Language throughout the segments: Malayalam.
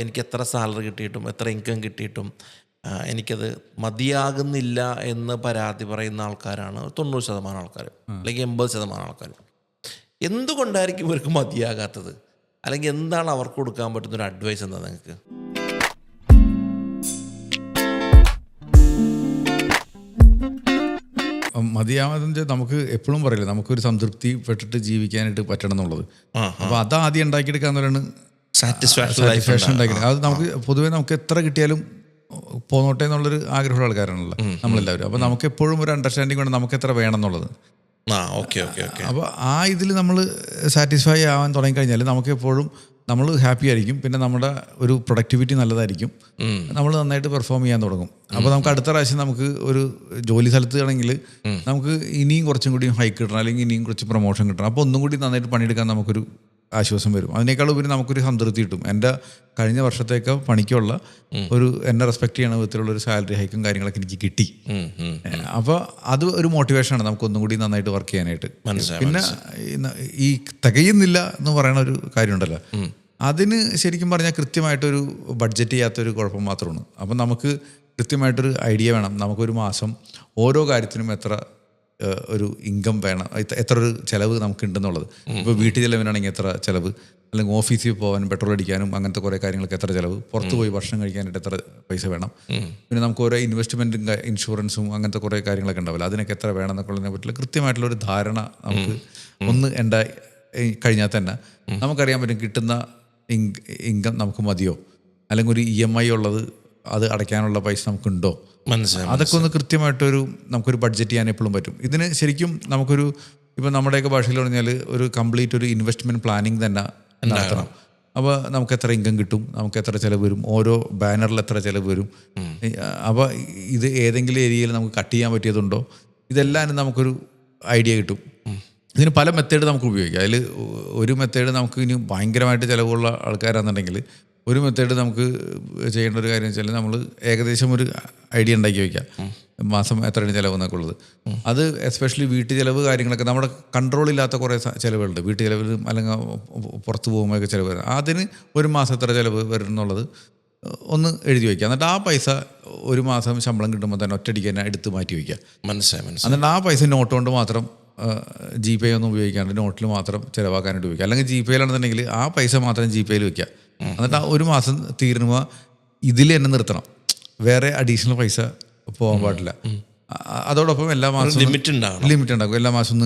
എനിക്ക് എത്ര സാലറി കിട്ടിയിട്ടും എത്ര ഇൻകം കിട്ടിയിട്ടും എനിക്കത് മതിയാകുന്നില്ല എന്ന് പരാതി പറയുന്ന ആൾക്കാരാണ് 90% ആൾക്കാർ, അല്ലെങ്കിൽ 80% ആൾക്കാർ. എന്തുകൊണ്ടായിരിക്കും ഇവർക്ക് മതിയാകാത്തത്? അല്ലെങ്കിൽ എന്താണ് അവർക്ക് കൊടുക്കാൻ പറ്റുന്നൊരു അഡ്വൈസ് എന്താ നിങ്ങൾക്ക്? മതിയാവാതെ നമുക്ക് എപ്പോഴും പറയില്ല, നമുക്കൊരു സംതൃപ്തി പെട്ടിട്ട് ജീവിക്കാനായിട്ട് പറ്റണം എന്നുള്ളത്. അപ്പോൾ അത് ആദ്യം ഉണ്ടാക്കിയെടുക്കാന്നുള്ളതാണ് സാറ്റിസ്ഫാക്ഷൻ ഉണ്ടാക്കിയത്. അത് നമുക്ക് പൊതുവേ നമുക്ക് എത്ര കിട്ടിയാലും പോന്നോട്ടെ എന്നുള്ളൊരു ആഗ്രഹമുള്ള ആൾക്കാരാണല്ലോ നമ്മളെല്ലാവരും. അപ്പോൾ നമുക്ക് എപ്പോഴും ഒരു അണ്ടർസ്റ്റാൻഡിങ് വേണം നമുക്ക് എത്ര വേണം എന്നുള്ളത്. അപ്പോൾ ആ ഇതിൽ നമ്മൾ സാറ്റിസ്ഫൈ ആവാൻ തുടങ്ങിക്കഴിഞ്ഞാൽ നമുക്ക് എപ്പോഴും നമ്മൾ ഹാപ്പി ആയിരിക്കും. പിന്നെ നമ്മുടെ ഒരു പ്രൊഡക്ടിവിറ്റി നല്ലതായിരിക്കും, നമ്മൾ നന്നായിട്ട് പെർഫോം ചെയ്യാൻ തുടങ്ങും. അപ്പോൾ നമുക്ക് അടുത്ത പ്രാവശ്യം നമുക്ക് ഒരു ജോലി സ്ഥലത്ത് ആണെങ്കിൽ നമുക്ക് ഇനിയും കുറച്ചും കൂടി ഹൈക്ക് കിട്ടണം, അല്ലെങ്കിൽ ഇനിയും കുറച്ച് പ്രൊമോഷൻ കിട്ടണം. അപ്പോൾ ഒന്നും കൂടി നന്നായിട്ട് പണിയെടുക്കാൻ നമുക്കൊരു ആശ്വാസം വരും. അതിനേക്കാൾ ഉപരി നമുക്കൊരു സംതൃപ്തി കിട്ടും. എൻ്റെ കഴിഞ്ഞ വർഷത്തേക്ക് പണിക്കുള്ള ഒരു എന്നെ റെസ്പെക്ട് ചെയ്യണ വിധത്തിലുള്ള ഒരു സാലറി ഹൈക്കും കാര്യങ്ങളൊക്കെ എനിക്ക് കിട്ടി. അപ്പോൾ അത് ഒരു മോട്ടിവേഷനാണ് നമുക്ക് ഒന്നും കൂടി നന്നായിട്ട് വർക്ക് ചെയ്യാനായിട്ട്. പിന്നെ ഈ തികയുന്നില്ല എന്ന് പറയുന്ന ഒരു കാര്യമുണ്ടല്ലോ, അതിന് ശരിക്കും പറഞ്ഞാൽ കൃത്യമായിട്ടൊരു ബഡ്ജറ്റ് ചെയ്യാത്തൊരു കുഴപ്പം മാത്രമാണ്. അപ്പം നമുക്ക് കൃത്യമായിട്ടൊരു ഐഡിയ വേണം. നമുക്കൊരു മാസം ഓരോ കാര്യത്തിനും എത്ര ഒരു ഇൻകം വേണം, എത്ര ഒരു ചിലവ് നമുക്കുണ്ടെന്നുള്ളത്. ഇപ്പോൾ വീട്ടു ചിലവിനാണെങ്കിൽ എത്ര ചിലവ്, അല്ലെങ്കിൽ ഓഫീസിൽ പോകാനും പെട്രോൾ അടിക്കാനും അങ്ങനത്തെ കുറേ കാര്യങ്ങൾക്ക് എത്ര ചിലവ്, പുറത്ത് പോയി ഭക്ഷണം കഴിക്കാനായിട്ട് എത്ര പൈസ വേണം, പിന്നെ നമുക്ക് ഓരോ ഇൻവെസ്റ്റ്മെൻറ്റും ഇൻഷുറൻസും അങ്ങനത്തെ കുറേ കാര്യങ്ങളൊക്കെ ഉണ്ടാവില്ല, അതിനൊക്കെ എത്ര വേണം എന്നൊക്കെ ഉള്ളതിനെ പറ്റിയുള്ള കൃത്യമായിട്ടുള്ളൊരു ധാരണ നമുക്ക് ഒന്ന് കഴിഞ്ഞാൽ തന്നെ നമുക്കറിയാൻ പറ്റും കിട്ടുന്ന ഇൻകം നമുക്ക് മതിയോ, അല്ലെങ്കിൽ ഒരു EMI ഉള്ളത് അത് അടയ്ക്കാനുള്ള പൈസ നമുക്കുണ്ടോ, അതൊക്കെ ഒന്ന് കൃത്യമായിട്ടൊരു നമുക്കൊരു ബഡ്ജറ്റ് ചെയ്യാൻ എപ്പോഴും പറ്റും. ഇതിന് ശരിക്കും നമുക്കൊരു ഇപ്പം നമ്മുടെയൊക്കെ ഭാഷയിൽ പറഞ്ഞാൽ ഒരു കംപ്ലീറ്റ് ഒരു ഇൻവെസ്റ്റ്മെൻറ്റ് പ്ലാനിങ് തന്നെ നടത്തണം. അപ്പോൾ നമുക്ക് എത്ര ഇൻകം കിട്ടും, നമുക്ക് എത്ര ചിലവ് വരും, ഓരോ ബാനറിൽ എത്ര ചിലവ് വരും, അപ്പോൾ ഇത് ഏതെങ്കിലും ഏരിയയിൽ നമുക്ക് കട്ട് ചെയ്യാൻ പറ്റിയതുണ്ടോ, ഇതെല്ലാം നമുക്കൊരു ഐഡിയ കിട്ടും. ഇതിന് പല മെത്തേഡ് നമുക്ക് ഉപയോഗിക്കാം. അതിൽ ഒരു മെത്തേഡ് നമുക്ക് ഇനി ഭയങ്കരമായിട്ട് ചിലവുള്ള ആൾക്കാരാണെന്നുണ്ടെങ്കിൽ ഒരു മെത്തേഡ് നമുക്ക് ചെയ്യേണ്ട ഒരു കാര്യം വെച്ചാൽ നമ്മൾ ഏകദേശം ഒരു ഐഡിയ ഉണ്ടാക്കി വയ്ക്കാം, മാസം എത്രയാണ് ചിലവ് എന്നൊക്കെ ഉള്ളത്. അത് എസ്പെഷ്യലി വീട്ടു ചിലവ് കാര്യങ്ങളൊക്കെ നമ്മുടെ കൺട്രോളില്ലാത്ത കുറേ ചിലവുകളുണ്ട്. വീട്ടു ചിലവിലും അല്ലെങ്കിൽ പുറത്ത് പോകുമ്പോഴൊക്കെ ചിലവ് വരും. അതിന് ഒരു മാസം എത്ര ചിലവ് വരും എന്നുള്ളത് ഒന്ന് എഴുതി വയ്ക്കുക. എന്നിട്ട് ആ പൈസ ഒരു മാസം ശമ്പളം കിട്ടുമ്പോൾ തന്നെ ഒറ്റയടിക്ക് തന്നെ എടുത്ത് മാറ്റി വയ്ക്കുക. എന്നിട്ട് ആ പൈസ നോട്ട് കൊണ്ട് മാത്രം GPay ഒന്നും ഉപയോഗിക്കാണ്ട് നോട്ടിൽ മാത്രം ചിലവാക്കാനായിട്ട് ഉപയോഗിക്കുക. അല്ലെങ്കിൽ GPayയിലാണെന്നുണ്ടെങ്കിൽ ആ പൈസ മാത്രം GPayയിൽ വയ്ക്കുക. എന്നിട്ട് ആ ഒരു മാസം തീരുമ്പോൾ ഇതിൽ തന്നെ നിർത്തണം, വേറെ അഡീഷണൽ പൈസ പോകാൻ പാടില്ല. അതോടൊപ്പം എല്ലാ മാസവും ലിമിറ്റ് ഉണ്ടാക്കും. എല്ലാ മാസം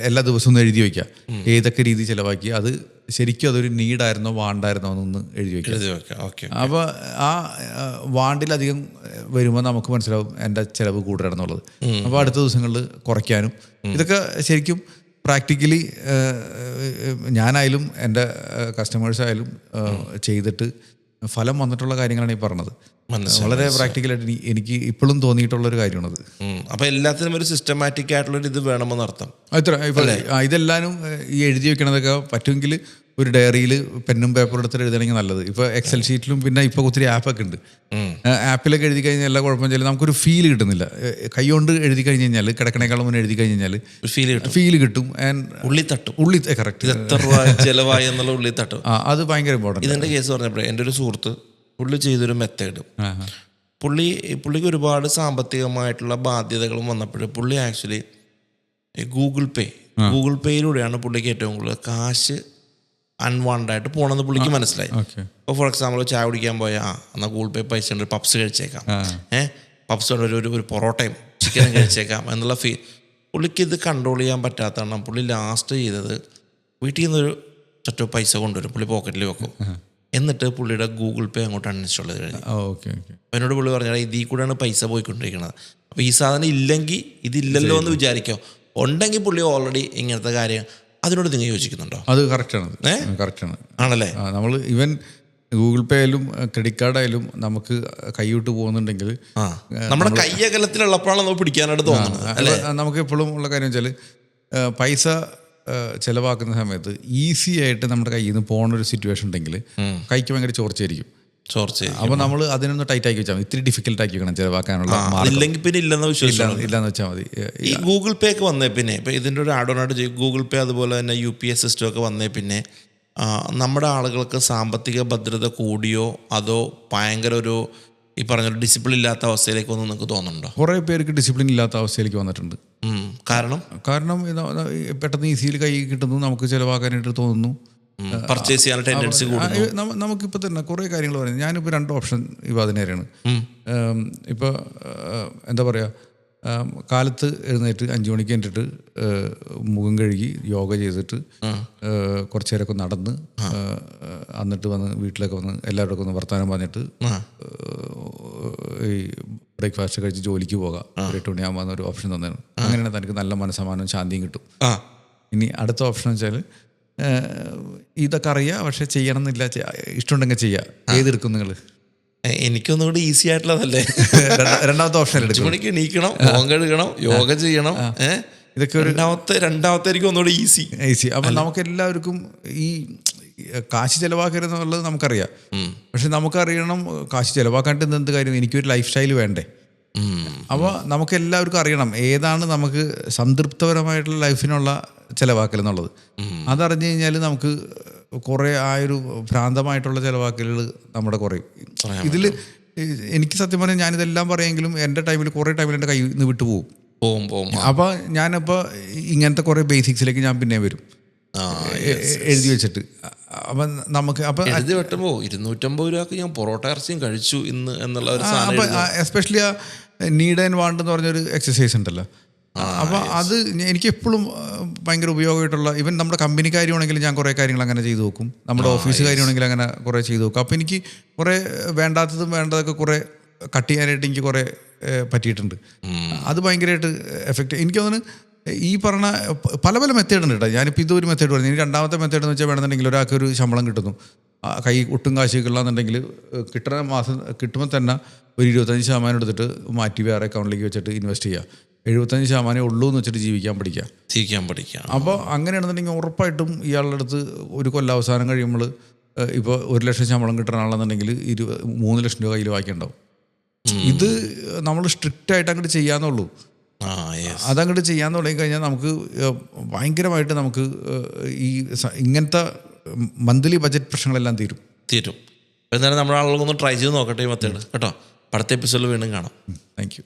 എല്ലാ ദിവസവും ഒന്ന് എഴുതി വയ്ക്കുക ഏതൊക്കെ രീതി ചിലവാക്കി, അത് ശരിക്കും അതൊരു നീഡായിരുന്നോ വാണ്ടായിരുന്നോ എന്നൊന്ന് എഴുതി വയ്ക്കുക. അപ്പോൾ ആ വാണ്ടിലധികം വരുമ്പോൾ നമുക്ക് മനസ്സിലാവും എൻ്റെ ചിലവ് കൂടുതലാണെന്നുള്ളത്. അപ്പോൾ അടുത്ത ദിവസങ്ങളിൽ കുറയ്ക്കാനും ഇതൊക്കെ ശരിക്കും പ്രാക്ടിക്കലി ഞാനായാലും എൻ്റെ കസ്റ്റമേഴ്സായാലും ചെയ്തിട്ട് ഫലം വന്നിട്ടുള്ള കാര്യങ്ങളാണ് ഈ പറഞ്ഞത്. വളരെ പ്രാക്ടിക്കലായിട്ട് എനിക്ക് ഇപ്പോഴും തോന്നിയിട്ടുള്ളൊരു കാര്യമാണത്. അപ്പോൾ എല്ലാത്തിനും ഒരു സിസ്റ്റമാറ്റിക് ആയിട്ടുള്ളൊരു ഇത് വേണമെന്ന് അർത്ഥം. ഇതെല്ലാവരും ഈ എഴുതി വെക്കണതൊക്കെ പറ്റുമെങ്കിൽ ഒരു ഡയറിയിൽ പെന്നും പേപ്പറും എടുത്തിട്ട് എഴുതണമെങ്കിൽ നല്ലത്. ഇപ്പോൾ എക്സൽ ഷീറ്റിലും പിന്നെ ഇപ്പോൾ ഒത്തിരി ആപ്പൊക്കെ ഉണ്ട്. ആപ്പിലൊക്കെ എഴുതി കഴിഞ്ഞാൽ എല്ലാ കുഴപ്പം വെച്ചാൽ നമുക്കൊരു ഫീൽ കിട്ടുന്നില്ല. കൈ കൊണ്ട് എഴുതി കഴിഞ്ഞ് കഴിഞ്ഞാൽ കിടക്കണേക്കാളും മുന്നേ എഴുതി കഴിഞ്ഞ് കഴിഞ്ഞാൽ ഫീൽ കിട്ടും. ഉള്ളി കറക്റ്റ് എത്ര രൂപ ചിലവായി എന്നുള്ള ഉള്ളി തട്ടും. അത് ഭയങ്കര ഇമ്പോർട്ടൻറ്റ്. ഇതെൻ്റെ കേസ് പറഞ്ഞപ്പോഴേ എൻ്റെ ഒരു സുഹൃത്ത് പുള്ളി ചെയ്തൊരു മെത്തേഡ്, പുള്ളിക്ക് ഒരുപാട് സാമ്പത്തികമായിട്ടുള്ള ബാധ്യതകളും വന്നപ്പോൾ പുള്ളി ആക്ച്വലി ഗൂഗിൾ പേയിലൂടെയാണ് പുള്ളിക്ക് ഏറ്റവും കൂടുതൽ കാശ് അൺവാണ്ടഡായിട്ട് പോകണമെന്ന് പുള്ളിക്ക് മനസ്സിലായി. ഇപ്പോൾ ഫോർ എക്സാമ്പിൾ ചായ കുടിക്കാൻ പോയാൽ എന്നാൽ ഗൂഗിൾ പേ പൈസ ഉണ്ട്, പപ്സ് കഴിച്ചേക്കാം, പപ്സോടെ ഒരു പൊറോട്ടയും ചിക്കനും കഴിച്ചേക്കാം എന്നുള്ള പുള്ളിക്ക് ഇത് കൺട്രോൾ ചെയ്യാൻ പറ്റാത്തതാണ്. പുള്ളി ലാസ്റ്റ് ചെയ്തത് വീട്ടിൽ നിന്നൊരു ചറ്റോ പൈസ കൊണ്ടുവരും, പുള്ളി പോക്കറ്റിൽ വെക്കും, എന്നിട്ട് പുള്ളിയുടെ ഗൂഗിൾ പേ അങ്ങോട്ട് അൺഇൻസ്റ്റാൾ ചെയ്ത് കഴിഞ്ഞു. അപ്പോൾ എന്നോട് പുള്ളി പറഞ്ഞാൽ ഇതിൽ കൂടെയാണ് പൈസ പോയിക്കൊണ്ടിരിക്കുന്നത്. അപ്പോൾ ഈ സാധനം ഇല്ലെങ്കിൽ ഇതില്ലല്ലോ എന്ന് വിചാരിക്കാം, ഉണ്ടെങ്കിൽ പുള്ളി ഓൾറെഡി ഇങ്ങനത്തെ കാര്യം. അതിനോട് നിങ്ങൾ യോജിക്കുന്നുണ്ടോ? അത് കറക്റ്റാണ് ആണല്ലേ. നമ്മൾ ഈവൻ ഗൂഗിൾ പേ ആയാലും ക്രെഡിറ്റ് കാർഡ് ആയാലും നമുക്ക് കൈവിട്ട് പോകുന്നുണ്ടെങ്കിൽ നമ്മുടെ കയ്യകലത്തിലുള്ളപ്പോഴാണ് നമുക്ക് പിടിക്കാനായിട്ട് തോന്നുന്നത് അല്ലേ. നമുക്ക് എപ്പോഴും ഉള്ള കാര്യം വെച്ചാൽ പൈസ ചിലവാക്കുന്ന സമയത്ത് ഈസി ആയിട്ട് നമ്മുടെ കയ്യിൽ നിന്ന് പോകുന്നൊരു സിറ്റുവേഷൻ ഉണ്ടെങ്കിൽ കൈക്ക് ഭയങ്കര ചോർച്ചയായിരിക്കും. അപ്പോൾ നമ്മൾ അതിനൊന്ന് ടൈറ്റ് ആക്കി വെച്ചാൽ മതി. ഇത്തിരി ഡിഫിക്കൽട്ട് ആക്കി വെക്കണം ചിലവാക്കാനുള്ള. ഇല്ലെങ്കിൽ പിന്നെ ഇല്ലെന്ന് ഇല്ലാന്ന് വെച്ചാൽ മതി. ഈ ഗൂഗിൾ പേ ഒക്കെ വന്നേ പിന്നെ ഇപ്പം ഇതിൻ്റെ ഒരു ആഡ് ഓൺ ആയിട്ട് ഗൂഗിൾ പേ അതുപോലെ തന്നെ UPI സിസ്റ്റം ഒക്കെ വന്നേ പിന്നെ നമ്മുടെ ആളുകൾക്ക് സാമ്പത്തിക ഭദ്രത കൂടിയോ അതോ ഭയങ്കര ഒരു ഈ പറഞ്ഞൊരു ഡിസിപ്ലിൻ ഇല്ലാത്ത അവസ്ഥയിലേക്കൊന്നും നിങ്ങൾക്ക് തോന്നുന്നുണ്ടോ? കുറേ പേർക്ക് ഡിസിപ്ലിൻ ഇല്ലാത്ത അവസ്ഥയിലേക്ക് വന്നിട്ടുണ്ട്. കാരണം പെട്ടെന്ന് ഈസിയിൽ കൈ കിട്ടുന്നു, നമുക്ക് ചിലവാക്കാനായിട്ട് തോന്നുന്നു, പർച്ചേസ് ചെയ്യാൻ ടെൻഡൻസി കൂടുന്നു. നമുക്കിപ്പോൾ തന്നെ കുറേ കാര്യങ്ങൾ പറയുന്നത്. ഞാനിപ്പോൾ 2 ഓപ്ഷൻ ഇപ്പോൾ അതിനേരെയാണ്. ഇപ്പോൾ എന്താ പറയുക, കാലത്ത് എഴുന്നേറ്റ് 5 മണിക്ക് എണ്ണിട്ട് മുഖം കഴുകി യോഗ ചെയ്തിട്ട് കുറച്ച് നേരമൊക്കെ നടന്ന് എന്നിട്ട് വന്ന് വീട്ടിലൊക്കെ വന്ന് എല്ലാവരും ഒന്ന് വർത്തമാനം പറഞ്ഞിട്ട് ഈ ബ്രേക്ക്ഫാസ്റ്റ് കഴിച്ച് ജോലിക്ക് പോകാം. 8 മണിയാകുമ്പോൾ ഒരു ഓപ്ഷൻ തന്നെയാണ്. അങ്ങനെയാണ് തനിക്ക് നല്ല മനസ്സമാനവും ശാന്തിയും കിട്ടും. ഇനി അടുത്ത ഓപ്ഷൻ വെച്ചാൽ ഇതൊക്കെ അറിയാം പക്ഷെ ചെയ്യണം എന്നില്ല, ഇഷ്ടമുണ്ടെങ്കിൽ ചെയ്യാം. ഏതെടുക്കും നിങ്ങൾ? എനിക്കൊന്നുകൂടി ഈസി ആയിട്ടുള്ളതല്ലേ രണ്ടാമത്തെ ഓപ്ഷൻ എടുക്കും. മണിക്ക് എണീക്കണം, മുഖം കഴുകണം, യോഗ ചെയ്യണം. ഇതൊക്കെ രണ്ടാമത്തെ എനിക്ക് ഒന്നുകൂടി ഈസി. അപ്പം നമുക്ക് എല്ലാവർക്കും ഈ കാശ് ചിലവാക്കരുതെന്നുള്ളത് നമുക്കറിയാം. പക്ഷെ നമുക്കറിയണം കാശ് ചിലവാക്കാണ്ട് എന്ത് കാര്യം, എനിക്കൊരു ലൈഫ് സ്റ്റൈൽ വേണ്ടേ. അപ്പോൾ നമുക്ക് എല്ലാവർക്കും അറിയണം ഏതാണ് നമുക്ക് സംതൃപ്തപരമായിട്ടുള്ള ലൈഫിനുള്ള ചിലവാക്കൽ എന്നുള്ളത്. അതറിഞ്ഞു കഴിഞ്ഞാൽ നമുക്ക് കുറേ ഒരു ഭ്രാന്തമായിട്ടുള്ള ചിലവാക്കലുകൾ നമ്മുടെ കുറയും. ഇതിൽ എനിക്ക് സത്യം പറഞ്ഞാൽ ഞാനിതെല്ലാം പറയുമെങ്കിലും എൻ്റെ ടൈമിൽ കുറേ ടൈമിൽ എൻ്റെ കയ്യിൽ നിന്ന് വിട്ടു പോകും. അപ്പോൾ ഞാനിപ്പോൾ ഇങ്ങനത്തെ കുറേ ബേസിക്സിലേക്ക് ഞാൻ പിന്നെ വരും എഴുതി വെച്ചിട്ട്. അപ്പം നമുക്ക് അപ്പം എഴുതി വെട്ടുമ്പോൾ 250 രൂപക്ക് ഞാൻ പൊറോട്ട ഇറച്ചിയും കഴിച്ചു ഇന്ന് എന്നുള്ള ഒരു അപ്പം എസ്പെഷ്യലി ആ നീഡ് ആൻഡ് വാണ്ട് എന്ന് പറഞ്ഞൊരു എക്സസൈസ് ഉണ്ടല്ലോ. അപ്പോൾ അത് എനിക്ക് എപ്പോഴും ഭയങ്കര ഉപയോഗമായിട്ടുള്ള, ഈവൻ നമ്മുടെ കമ്പനി കാര്യമാണെങ്കിൽ ഞാൻ കുറേ കാര്യങ്ങൾ അങ്ങനെ ചെയ്തു നോക്കും, നമ്മുടെ ഓഫീസ് കാര്യമാണെങ്കിൽ അങ്ങനെ കുറേ ചെയ്തു നോക്കും. അപ്പോൾ എനിക്ക് കുറേ വേണ്ടാത്തതും വേണ്ടതൊക്കെ കുറേ കട്ട് ചെയ്യാനായിട്ട് എനിക്ക് കുറേ പറ്റിയിട്ടുണ്ട്. അത് ഭയങ്കരമായിട്ട് എഫക്റ്റ്. എനിക്ക് തോന്നുന്നു ഈ പറഞ്ഞ പല പല മെത്തേഡ് ഉണ്ട് കേട്ടോ. ഞാനിപ്പോൾ ഇതൊരു മെത്തേഡ് പറഞ്ഞു. ഇനി രണ്ടാമത്തെ മെത്തേഡ് എന്ന് വെച്ചാൽ വേണമെന്നുണ്ടെങ്കിൽ ഒരാൾക്ക് ഒരു ശമ്പളം കിട്ടുന്നു, കൈ ഒട്ടും കാശിക്കുള്ളതെന്നുണ്ടെങ്കിൽ കിട്ടുന്ന മാസം കിട്ടുമ്പോൾ തന്നെ ഒരു 25% എടുത്തിട്ട് മാറ്റി വേറെ അക്കൗണ്ടിലേക്ക് വെച്ചിട്ട് ഇൻവെസ്റ്റ് ചെയ്യുക. 75% ഉള്ളൂ എന്ന് വെച്ചിട്ട് ജീവിക്കാൻ പഠിക്കാം. അപ്പോൾ അങ്ങനെയാണെന്നുണ്ടെങ്കിൽ ഉറപ്പായിട്ടും ഇയാളുടെ അടുത്ത് ഒരു കൊല്ലാവസാനം കഴിയുമ്പോൾ ഇപ്പോൾ 1 ലക്ഷം ശമ്പളം കിട്ടുന്ന ആളെന്നുണ്ടെങ്കിൽ 3 ലക്ഷം രൂപ കയ്യിൽ വായിക്കുന്നുണ്ടാവും. ഇത് നമ്മൾ സ്ട്രിക്റ്റായിട്ട് അങ്ങോട്ട് ചെയ്യാന്നുള്ളൂ. അതങ്ങോട്ട് ചെയ്യാന്ന് തുടങ്ങി കഴിഞ്ഞാൽ നമുക്ക് ഭയങ്കരമായിട്ട് നമുക്ക് ഈ ഇങ്ങനത്തെ മന്ത്ലി ബഡ്ജറ്റ് പ്രശ്നങ്ങളെല്ലാം തീരും. എന്നാലും നമ്മുടെ ആളുകളൊന്ന് ട്രൈ ചെയ്ത് നോക്കട്ടെ ഈ മെത്തേഡ് കേട്ടോ. അടുത്ത എപ്പിസോഡിൽ വീണ്ടും കാണാം. Thank you.